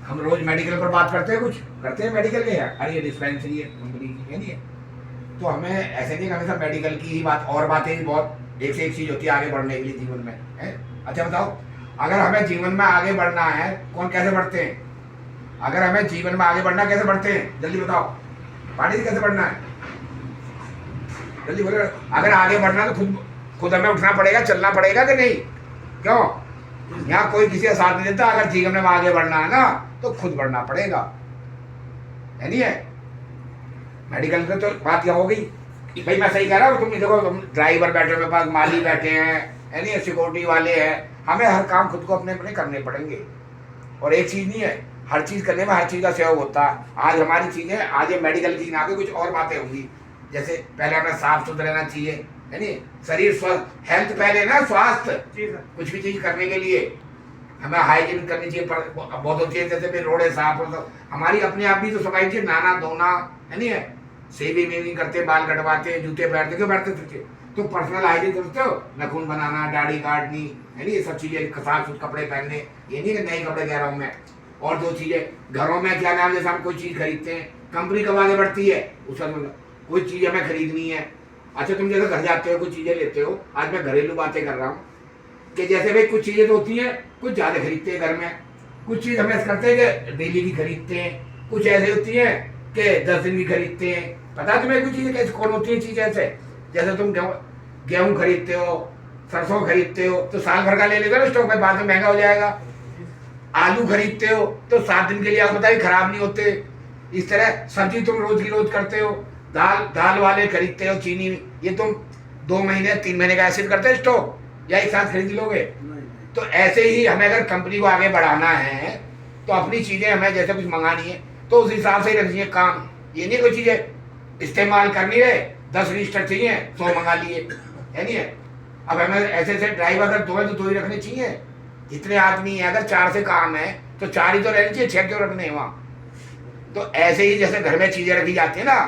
हम रोज मेडिकल पर बात करते हैं, कुछ करते हैं मेडिकल के यार, अरे ये डिस्पेंसरी है कंपनी की, है नहीं है? तो हमें ऐसे नहीं, हमेशा मेडिकल की ही बात, और बातें भी बहुत एक से एक चीज होती है आगे बढ़ने के लिए जीवन में, है? अच्छा बताओ, अगर हमें जीवन में आगे बढ़ना है, कौन कैसे बढ़ते हैं? अगर हमें जीवन में आगे बढ़ना, कैसे बढ़ते हैं जल्दी बताओ, पार्टी से कैसे बढ़ना है, जल्दी बोलो। अगर आगे बढ़ना तो खुद खुद हमें उठना पड़ेगा, चलना पड़ेगा कि नहीं? क्यों? यहाँ कोई किसी का साथ नहीं देता। अगर जीवन में आगे बढ़ना है ना तो खुद बढ़ना पड़ेगा, है नहीं है? मेडिकल पे तो बात यह हो गई भाई, मैं सही कह रहा हूँ, तुम देखो, तुम ड्राइवर बैठे हो मेरे पास, माली बैठे हैं, है नहीं, सिक्योरिटी वाले हैं, हमें हर काम खुद को अपने अपने करने पड़ेंगे। और एक चीज नहीं है, हर चीज करने में हर चीज का सहयोग होता है। आज हमारी चीजें, आज ये मेडिकल की ना कुछ और बातें होंगी, जैसे पहले हमें साफ सुथरा रहना चाहिए, है नहीं, शरीर स्वस्थ, हेल्थ पहले ना, स्वास्थ्य। कुछ भी चीज करने के लिए हमें हाइजीन करनी चाहिए, बहुत होती है, जैसे रोडे साफ हो, तो हमारी अपने आप भी तो सफाई चाहिए, नहाना धोना, है नहीं है, सेविंग वेविंग करते, बाल कटवाते, जूते बैठते, क्यों बैठते थे? तो पर्सनल हाइजीन करते हो, नाखून बनाना, दाढ़ी काटनी, है नहीं, ये सब चीजें, साफ सुथरे कपड़े पहनने, ये नहीं कि नए कपड़े कह रहा हूँ मैं। और दो चीजें घरों में, क्या नाम, जैसे हम कोई चीज खरीदते हैं, कंपनी कब आगे बढ़ती है, उसका कोई चीज हमें खरीदनी है। अच्छा, तुम जैसे घर जाते हो, कुछ चीजें लेते हो, आज मैं घरेलू बातें कर रहा हूँ, कि जैसे भाई कुछ चीजें तो होती हैं, कुछ ज्यादा खरीदते हैं घर में, कुछ चीज हमें ऐसा करते हैं कि डेली की खरीदते हैं, कुछ ऐसे होती है कि 10 दिन की खरीदते हैं। पता है तुम्हें कुछ चीजें कैसे कौन होती है चीज ऐसे? जैसे तुम गेहूं खरीदते हो, सरसों खरीदते हो, तो साल भर का ले लेगा ना स्टॉक में, बाद में महंगा हो जाएगा। आलू खरीदते हो तो 7 दिन के लिए, आपको बताइए, खराब नहीं होते। इस तरह सब्जी तुम रोज की रोज करते हो, दाल वाले खरीदते हो, चीनी, ये तुम 2 महीने 3 महीने का ऐसे करते हो स्टॉक, या एक साथ खरीद लोगे? तो ऐसे ही हमें अगर कंपनी को आगे बढ़ाना है तो अपनी चीजें हमें जैसे कुछ मंगानी है तो उस हिसाब से ही रखनी है काम। ये नहीं कोई चीजें इस्तेमाल करनी है, 10 रजिस्टर चाहिए, 100 मंगा लिए, है नहीं है? अब हमें ऐसे ऐसे ड्राइव अगर 2 है तो 2 ही रखने चाहिए। जितने आदमी है, अगर 4 से काम है तो 4 ही तो रहनी चाहिए, 6 क्यों रखने हैं वहाँ? तो ऐसे ही जैसे घर में चीजें रखी जाती है ना,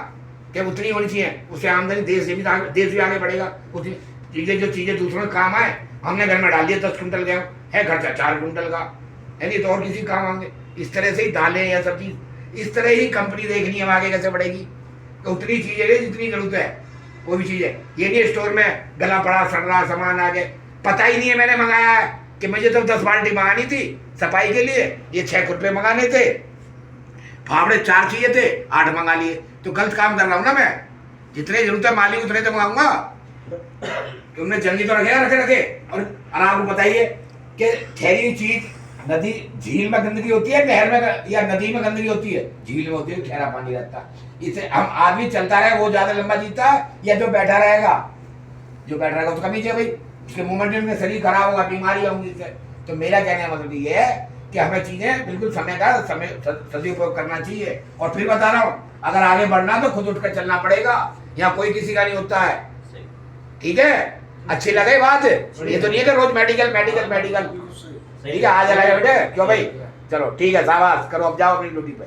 कि उतनी होनी चाहिए, उससे आमदनी देश भी आगे बढ़ेगा। उतनी चीजें, जो चीजें दूसरों के काम आए, हमने घर में डाल दिया, 10 कुंटल गेहूं है, खर्चा 4 कुंटल का, है नहीं, तो और किसी काम आएंगे। इस तरह से ही दालें या सब चीज, इस तरह ही कंपनी देखनी है आगे कैसे बढ़ेगी। तो उतनी चीजें ले जितनी जरूरत है, कोई भी चीज है। ये नहीं स्टोर में गला पड़ा सड़ रहा सामान आगे, पता ही नहीं है मैंने मंगाया है, कि मुझे तो 10 बाल्टी मंगानी थी सफाई के लिए, ये 6 रुपये मंगाने थे, फावड़े 4 चाहिए थे, 8 मंगा लिए, तो गलत काम कर रहा हूँ ना मैं। जितने जरूरत है मालिक उतने तो मंगाऊंगा। तुमने जंगी तो रखे। और आपको बताइए कि ठहरी चीज, नदी, झील में गंदगी होती है, नहर में या नदी में गंदगी होती है? झील में होती है, ठहरा पानी रहता है। इसे हम आदमी चलता रहे वो ज्यादा लंबा जीता है, या जो बैठा रहेगा? जो बैठा रहेगा उसका नीचे भाई, उसके मूवमेंट में शरीर खराब होगा, बीमारी होंगी इससे। तो मेरा कहने का मतलब ये है कि हमें चीजें बिल्कुल समय का सदुपयोग करना चाहिए। और फिर बता रहा हूँ, अगर आगे बढ़ना तो खुद उठकर चलना पड़ेगा, यहाँ कोई किसी का नहीं होता है। ठीक है, अच्छी लगे बात? ये तो नहीं है कि रोज मेडिकल। ठीक है, आज लगे बेटे, क्यों भाई? चलो ठीक है, शाबाश, करो, अब जाओ अपनी ड्यूटी पे।